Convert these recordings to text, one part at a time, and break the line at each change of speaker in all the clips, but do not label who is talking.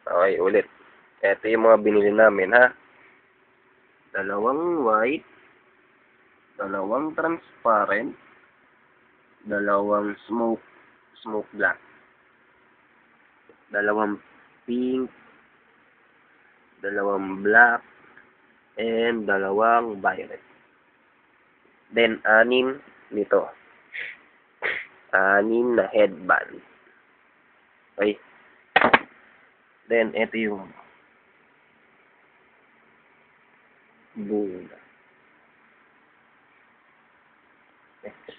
Okay, ulit. Ito yung mga binili namin, ha? Dalawang white, dalawang transparent, dalawang smoke black, dalawang pink, dalawang black, and dalawang violet. Then, 6 nito. 6 na headband. Okay. Then, ito yung Buddha. Next.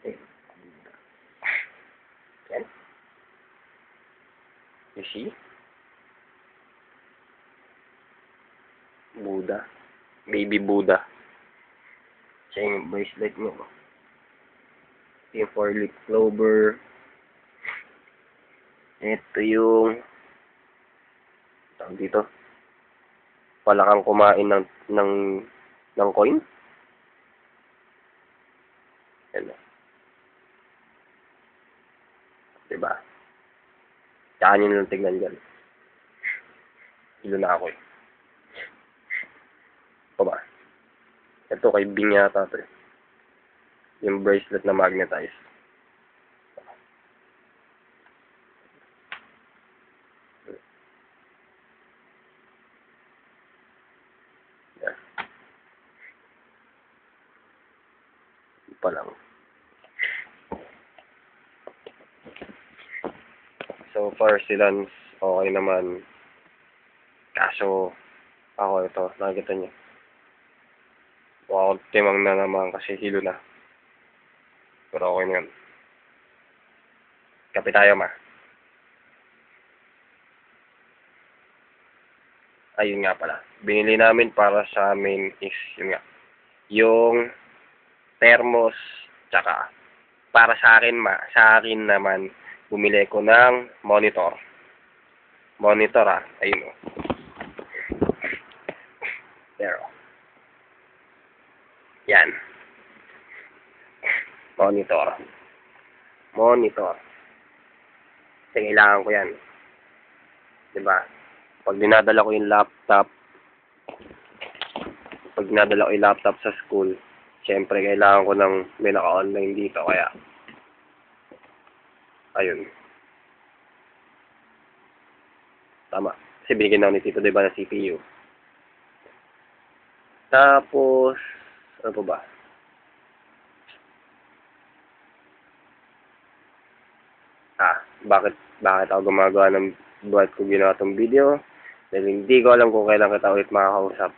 Buddha. Yan. You see? Buddha. Baby Buddha. Siya yung bracelet mo. Ito yung 4-leaf clover. Ito yung tawag dito. Wala kang kumain ng coin. Yan. Diba? Tsaka nyo nalang tignan dyan. Ilo na ako eh. O ba? Ito kay Bing yata ito eh. Yung bracelet na magnetized. Yan. Pa lang. So far sila okay naman. Kaso ako ito, nakikita niyo. Wow, timang na naman kasi hilo na. Pero okay na yun. Kape tayo ma. Ayun nga pala. Binili namin para sa amin is yun nga. Yung thermos tsaka para sa akin naman bumili ko ng monitor. Monitor ayun o. Pero yan. Monitor. Kasi kailangan ko yan. Diba? Pag dinadala ko yung laptop sa school, syempre kailangan ko ng may naka-online dito. Kaya, ayun. Tama. Kasi binigyan ako ni Tito, diba, na CPU. Tapos, ano pa ba? Bakit ako gumagawa ng buhat ko ginawa tong video? Dahil hindi ko alam kung kailan kita ulit makakausap.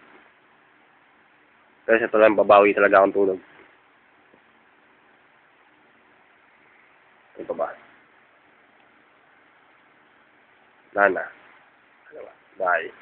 Kasi ito lang, babawi talaga akong tulog. Ano pa ba? Wala na. Bye.